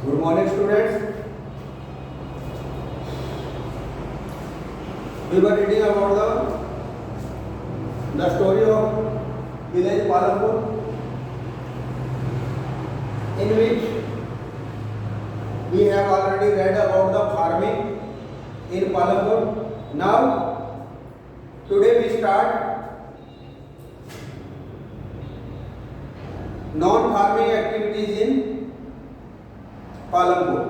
Good morning, students. We were reading about the story of village Palampur, in which we have already read about the farming in Palampur. Now, today we start non-farming activities in Palampur.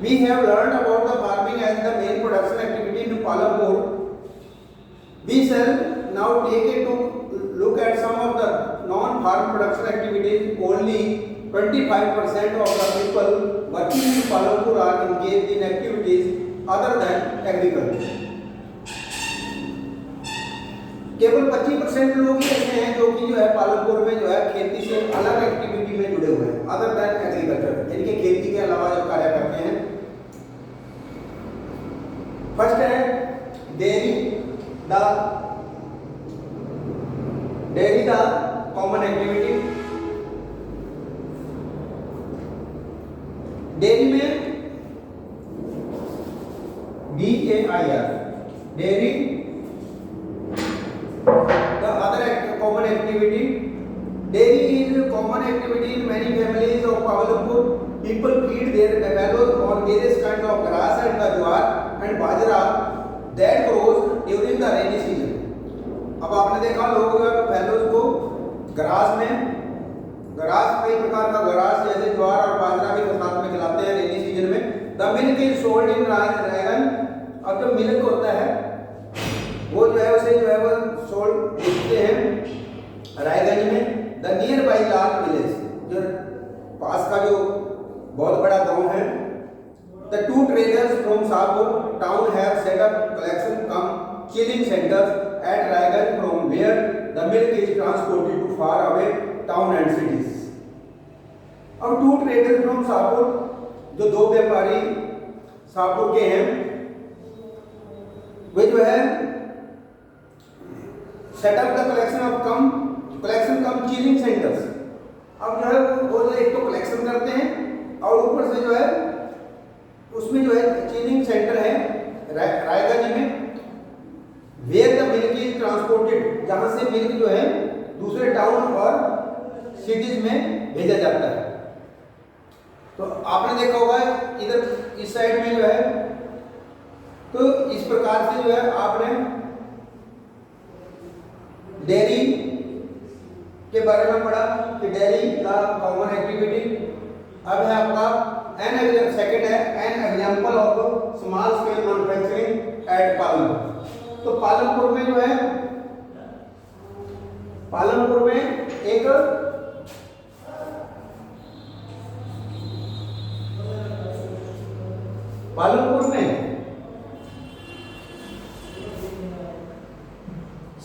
We have learned about the farming as the main production activity in Palampur. We shall now take a look at some of the non-farm production activities. Only 25% of the people working in Palampur are engaged in activities other than agriculture. केवल 25% लोग ही ऐसे हैं जो कि पालनपुर में खेती से अलग एक्टिविटी में जुड़े हुए हैं, अदर दैन एग्रीकल्चर, इनके खेती के अलावा जो कार्य करते हैं. फर्स्ट है dairy the common activity. Dairy में DAIR, dairy the other common activity. Dairy is a common activity in many families of Palampur. People feed their buffaloes on various kinds of grass and the jowar and bajra that grows during the rainy season. अब आपने देखा लोग buffaloes को grass कई प्रकार का grass जैसे ज्वार और बाजरा भी साथ में खिलाते हैं रेनी सीजन में. The milk is sold in Raiganj. अब जो मिल्क होता है वो उसे वो सोल्ड बेचते हैं रायगंज में. The nearby large village, जो पास का जो बहुत बड़ा गांव है. The two traders from Shahpur town have set up collection cum chilling centres at Raiganj from where the milk is transported to far away town and cities. अब टू ट्रेडर्स फ्रॉम शाहपुर, जो दो व्यापारी शाहपुर के हैं, वे set up the collection cum chilling centres. अब वो एक तो कलेक्शन करते हैं और ऊपर से उसमें चिलिंग सेंटर है रायगंज में. Where the milk is transported, जहां से मिल्क दूसरे टाउन और सिटीज में भेजा जाता है. तो आपने देखा होगा इधर इस साइड में तो इस प्रकार से आपने डेयरी के बारे में पढ़ा कि डेयरी का कॉमन एक्टिविटी. अब है आपका सेकंड है an example of small scale manufacturing at Palanpur. तो पालनपुर में एक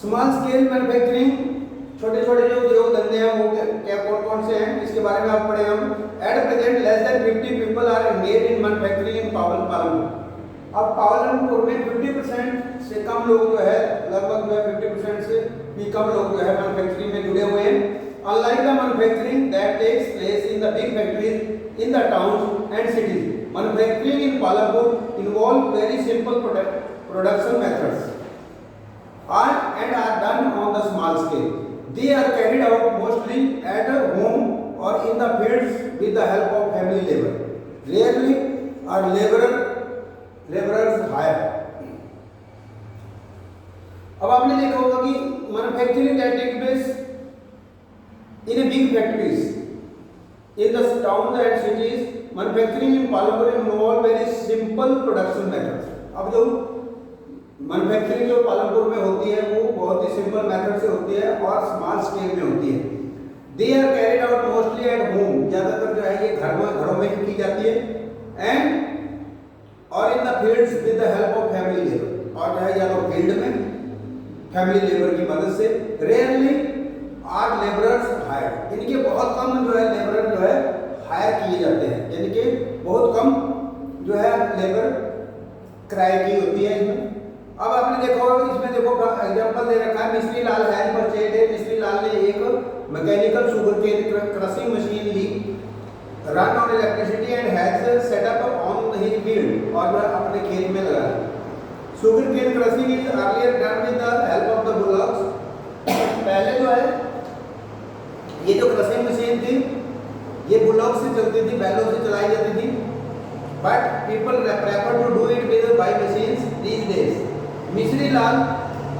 स्मॉल स्केल मैन्युफैक्चरिंग, छोटे छोटे जो उद्योग धंधे हैं वो क्या कौन से हैं इसके बारे में आप पढ़े हम. At present less than 50 people are engage in manufacturing in Palanpur. अब पालनपुर में 50% से कम लोग लगभग 50% से भी कम लोग मैन्युफैक्चरिंग में जुड़े हुए हैं. Unlike the manufacturing that takes place in the big factories in the towns and cities, manufacturing in Palanpur involve very simple production methods and are done on the small scale. They are carried out mostly at home or in the fields with the help of family labor. Rarely are laborers hired. अब आपने देखा होगा कि manufacturing that takes place in a big factories in the towns and cities. Manufacturing in Palampur involve very simple production methods. अब जो manufacturing जो पालनपुर में होती है वो बहुत ही सिंपल मेथड से होती है और स्मॉल स्केल में होती है. They are carried out mostly at home, ज़्यादातर ये घरों में ही की जाती है. एंड और in the fields with the help of family labour, और या तो फील्ड में फैमिली लेबर की मदद से. रेयरली आर लेबरर्स हायर, इनके बहुत कम लेबर हायर किए जाते हैं, यानी कि बहुत कम लेबर किराए की होती है इसमें. अब आपने देखा होगा इसमें देखो एग्जांपल दे रखा है मिस्त्री लाल हैज परचेज्ड है. मिस्त्री लाल ने एक mechanical sugar cane crushing machine ली run on electricity and has set up on his field, और वह अपने खेत में लगा। Sugar cane crushing is earlier done with the help of the bullocks. पहले जो है ये जो क्रशिंग मशीन थी ये बुलॉक से चलती थी, बैलों से चलाई जाती थी, but people prefer to do it with by machines these days. Mishri Lal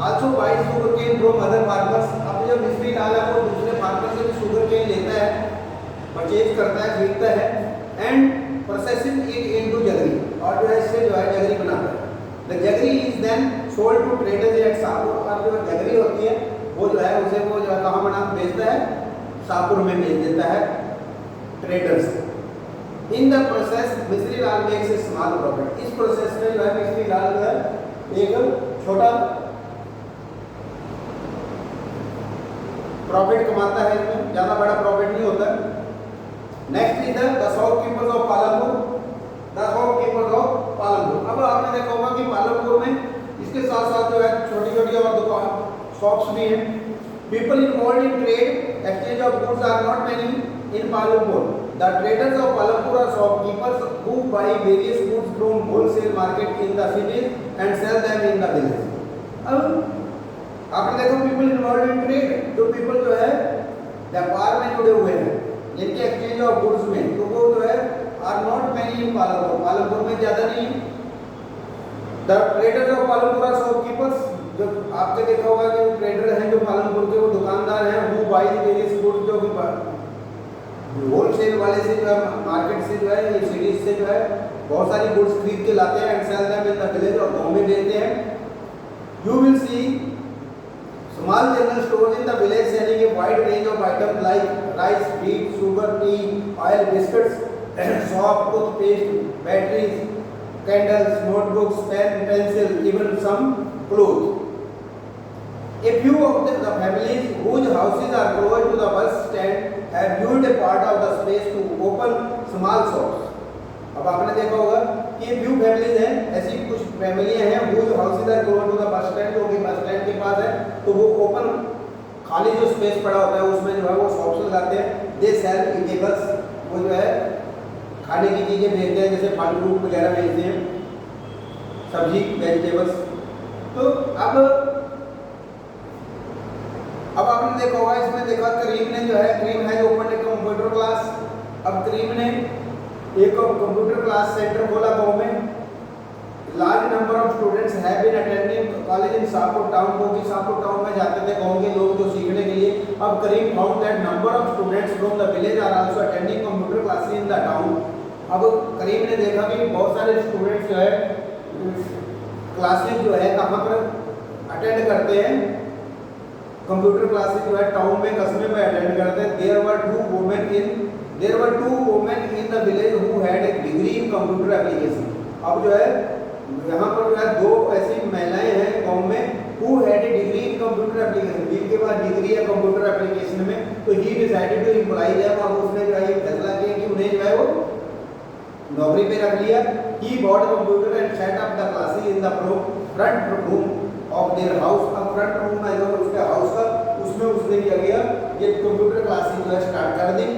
also buy sugar cane from other farmers. अब जो मिश्री लाल है वो दूसरे फार्मर से भी शुगर केन लेता है, परचेज करता है, खरीदता है, and processing it into jaggery, और जो है इससे जो है जगरी बनाता है। The jaggery is then sold to traders at Shahpur. और जो जगरी होती है वो जो है उसे वो जो है कहाँ बना बेचता है, शाहपुर में बेच देता है traders. In the process Mishri Lal makes a small profit. इस प्रोसेस में जो है मिश्री लाल जो है एक छोटा प्रॉफिट कमाता है, इसमें ज़्यादा बड़ा प्रॉफिट नहीं होता। Next is the shopkeepers of Palanpur. The shopkeepers of Palanpur. अब आपने देखा होगा कि पालनपुर में इसके साथ साथ जो है छोटी छोटी और दुकान शॉप्स भी हैं। People involve in trade exchange of goods are not many in Palanpur. The traders of Palanpur are shopkeepers who buy various goods from wholesale market in the cities and sell them in the village. अब आपने देखो people involve in trade, जो people जो है व्यापार में जुड़े हुए हैं, जिनके एक्सचेंज ऑफ गुड्स में, तो वो जो है are not many in Palanpur, Palanpur में ज़्यादा नहीं। The traders of Palanpur are shopkeepers. जो आपने देखा होगा कि ट्रेडर हैं जो पालनपुर के, वो दुकानदार हैं, हु बाय वेरियस गुड्स, जो होलसेल वाले से जो है मार्केट से जो है ये सिटीज से जो है बहुत सारी गुड्स खरीद के लाते हैं and sell them in the village, और गाँव में बेचते हैं। You will see small general stores in the village selling a wide range of items like rice, wheat, sugar, tea, oil, biscuits, soap, toothpaste, batteries, candles, notebooks, pen, pencil, even some clothes. A few of the families whose houses are close to the bus stand have used a part of the space to open small shops. अब आपने देखा होगा कि few families हैं, ऐसी कुछ फैमिलियां हैं whose houses are close to the bus stand, जो कि बस स्टैंड के पास है, तो वो ओपन खाली जो स्पेस पड़ा होता है उसमें जो है वो शॉप्स लगाते हैं। दे सेल ईटेबल्स, वो जो है खाने की चीज़ें बेचते हैं, जैसे फल फ्रूट वगैरह बेचते हैं, सब्जी वेजिटेबल्स। तो अब आपने देखा होगा, इसमें देखा करीम ने जो है, करीम है ओपन ए कंप्यूटर क्लास। अब करीम ने एक कंप्यूटर क्लास सेंटर खोला गाँव में। Large number of students have been attending college in Shahpur town, क्योंकि शाहपुर टाउन में जाते थे गाँव के लोग जो सीखने के लिए। अब Karim found that number of students from the village are also attending computer classes in the town. अब करीम ने देखा कि बहुत सारे स्टूडेंट्स जो है क्लासेस जो है कहाँ पर अटेंड करते हैं, कंप्यूटर क्लासेस जो है टाउन में, कस्बे में अटेंड करते हैं। There were two women in the village who had a degree in computer application. अब जो है यहाँ पर जो है दो ऐसी महिलाएं हैं गाँव में who had a degree in computer application, जिनके पास डिग्री है कंप्यूटर एप्लीकेशन में। तो he decided to employ them. अब उसने जो है ये फैसला किया कि उन्हें जो है वो नौकरी पे रख लिया। He bought computer and set up the classes in the front room of their house. अब फ्रंट रूम है जो उसके हाउस का, उसमें उसने क्या किया, ये कंप्यूटर क्लासेस जो है स्टार्ट कर दी।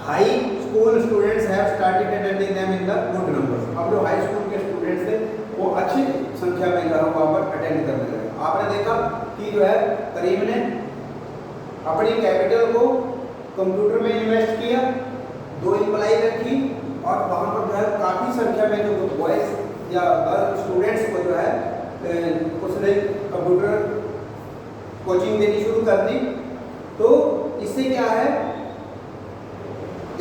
High school students have started attending them in the good numbers. अब जो हाई स्कूल के स्टूडेंट्स थे वो अच्छी संख्या में जो है वहाँ पर अटेंड करने लगे। आपने देखा कि जो है करीम ने अपनी कैपिटल को कंप्यूटर में इन्वेस्ट किया, 2 एम्प्लॉय रखी, और वहाँ पर जो है काफ़ी संख्या में जो बॉयज़ या गर्ल स्टूडेंट्स को जो है उसने कंप्यूटर कोचिंग देनी शुरू कर दी। तो इससे क्या है,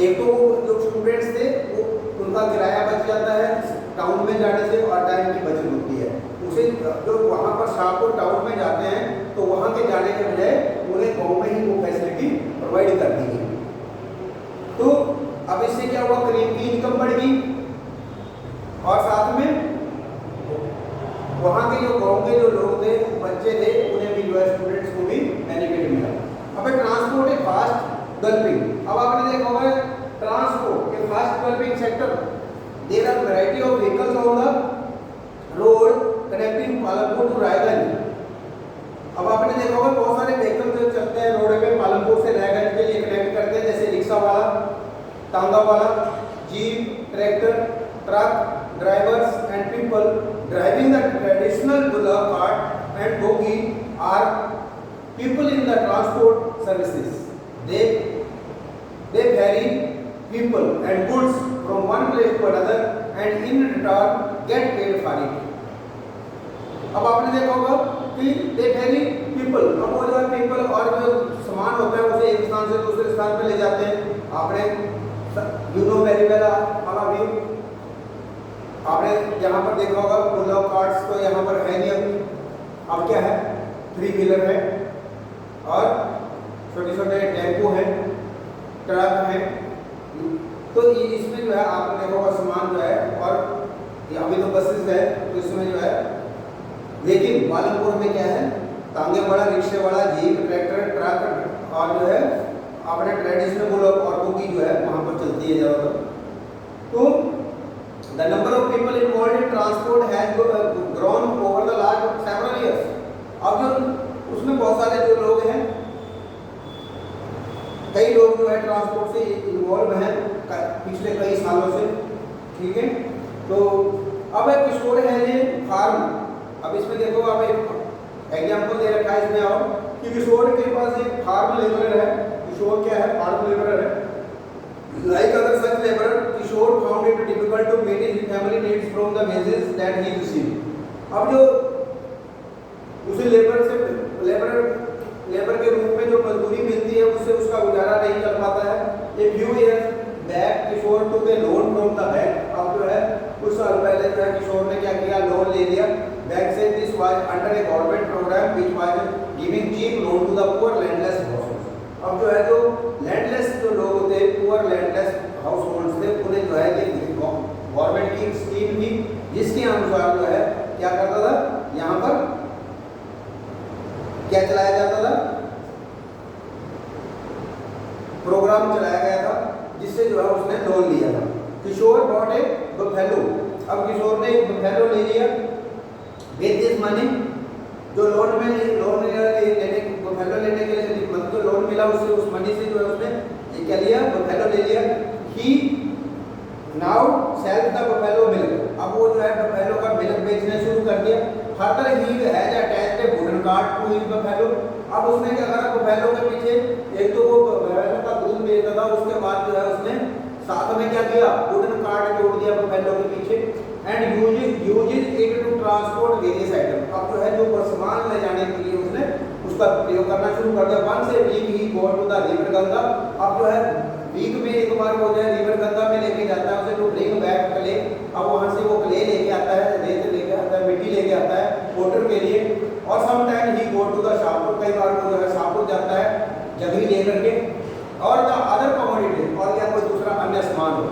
एक तो वो जो स्टूडेंट्स थे वो उनका किराया बच जाता है टाउन में जाने से, और टाइम की बचत होती है। उसे जो वहाँ पर शाहपुर टाउन में जाते हैं तो वहाँ के जाने के बजाय उन्हें गाँव में ही वो फैसिलिटी प्रोवाइड कर दी गई। तो अब इससे क्या हुआ, करीम की इनकम बढ़ गई, और साथ में वहाँ के जो गाँव के जो लोग थे, बच्चे थे, उन्हें भी जो है स्टूडेंट्स को भी बेनिफिट मिला। अब ट्रांसपोर्ट ए फास्ट डेवलपिंग। अब आपने देखा होगा ट्रांसपोर्ट के fast developing sector, there are variety of vehicles on the road connecting Palanpur to Raiganj. अब आपने देखा होगा बहुत सारे व्हीकल जो चलते हैं रोड पे पालनपुर से रायगंज के लिए कनेक्ट करते हैं, जैसे रिक्शा वाला तांगा वाला, jeep, tractor, truck, drivers and people driving the traditional bullock cart and bogie are people in the transport services. They ferry people and goods from one place to another and in return get paid for it. अब आपने देखा होगा कि they ferry people, अब वो जो है people और जो सामान होता है उसे एक स्थान से दूसरे स्थान पे ले जाते हैं. आपने you know very well all of you, आपने यहाँ पर देखा होगा बुलॉक कार्ट्स तो यहाँ पर है नहीं. अब क्या है, 3 व्हीलर है और छोटे छोटे टेम्पो है, ट्रक है. तो इसमें जो है आपने देखा होगा सामान जो है, और अभी तो बसेस है तो इसमें जो है. लेकिन पालनपुर में क्या है, तांगे वाला, रिक्शे वाला, जीप, ट्रैक्टर, ट्रक और जो है अपने ट्रेडिशनल बुलॉक और बोगी जो है वहाँ पर चलती है ज़्यादातर. तो the number of people involved in transport has grown over the last several years. अब जो उसमें बहुत सारे जो लोग हैं, कई लोग जो है ट्रांसपोर्ट से इन्वॉल्व हैं पिछले कई सालों से. ठीक है, तो अब एक किशोर है ये फार्म. अब इसमें देखो, आप एक एग्जाम्पल दे रखा है इसमें आओ कि किशोर के पास एक फार्म लेबरर है. किशोर क्या है, फार्म लेबरर है. Like other such laborer, Kishore found it difficult to meet his family needs from the wages that he received. अब जो उसे लेबर के रूप में जो मजदूरी मिलती है उससे उसका गुजारा नहीं कर पाता है. A few years back, Kishore took a loan from the bank. अब जो है कुछ साल पहले जो है किशोर ने क्या किया, लोन ले लिया बैंक से. This was under a government program which was giving cheap loan to the poor landless households. अब जो है जो लैंडलेस जो लोग होते हैं, पुअर लैंडलेस हाउस होल्ड्स थे, उन्हें जो है ये गवर्नमेंट की एक स्कीम थी जिसके अनुसार जो है क्या करता था, यहाँ पर क्या चलाया जाता था, प्रोग्राम चलाया गया था जिससे जो है उसने लोन लिया था. किशोर बॉट ए बफेलो. अब किशोर ने एक बफेलो ले लिया. विद दिस मनी, जो लोन लेने बफेलो लेने के लिए जो लोन मिला उससे, उस मनी से जो है उसने क्या लिया, बफेलो ले लिया. He now sell the buffalo milk. अब वो जो है बफेलो का मिल्क बेचना शुरू कर दिया. Further he has attached a wooden cart to his buffalo. अब उसने क्या करा, बफेलो के पीछे एक तो वो बफेलो का दूध बेचता था, उसके बाद जो है उसने साथ में क्या किया, वुडन कार्ट जोड़ दिया बफेलो के पीछे. And uses it to transport various item. अब जो है जो सामान ले जाने के लिए उसने उसका प्रयोग करना शुरू कर दिया. Once week he go to the river Ganga. अब जो है वीक में एक बार वो जो है रिवर गंगा में लेके जाता है उसे, टू ब्रिंग बैक क्ले. अब वहाँ से वो क्ले लेके आता है, रेत लेके आता है, मिट्टी लेके आता है वाटर के लिए. और some time he go to the Shahpur. कई बार वो जो है शाहपुर जाता है जगही लेकर के, और द अदर कमोडिटी, और या कोई दूसरा अन्य सामान हो.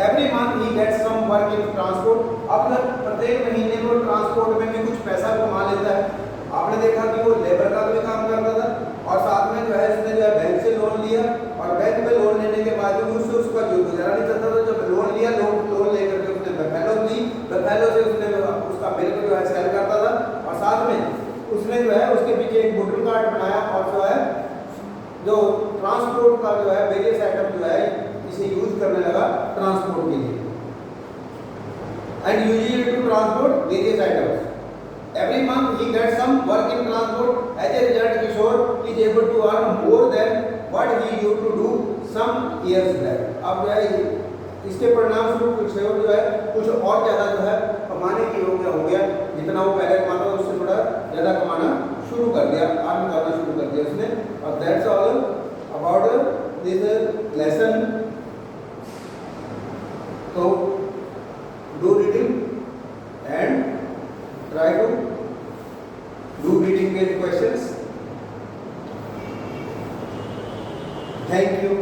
Every month he gets some work in transport. अब प्रत्येक महीने में ट्रांसपोर्ट में भी कुछ पैसा कमा लेता है. आपने देखा कि वो लेबर का भी काम करता था और साथ में जो है उसने जो है बैंक से लोन लिया, और बैंक में लोन लेने के बाद उससे उसका जो गुजारा नहीं चलता था. जब लोन लिया, लोन लेकर के उसने बफेलो ली, बफेलो से उसने उसका मिल्क जो है सेल करता था, और साथ में उसने जो है उसके पीछे एक वुडन कार्ट बनाया और जो है जो ट्रांसपोर्ट का जो है वेरियस आइटम जो है इसे यूज करने लगा ट्रांसपोर्ट के लिए. And using it to transport various items. Every month he gets some work in transport. As a result, Kishore is able to earn more than what he used to do some years back. अब जो है इसके परिणाम स्वरूप किशोर जो है कुछ और ज़्यादा जो है कमाने की हो गया. जितना वो पहले कमाता था उससे थोड़ा ज़्यादा कमाना शुरू कर दिया, अर्न करना शुरू कर दिया उसने. और that's all about this lesson. So do reading and try to do reading based questions. Thank you.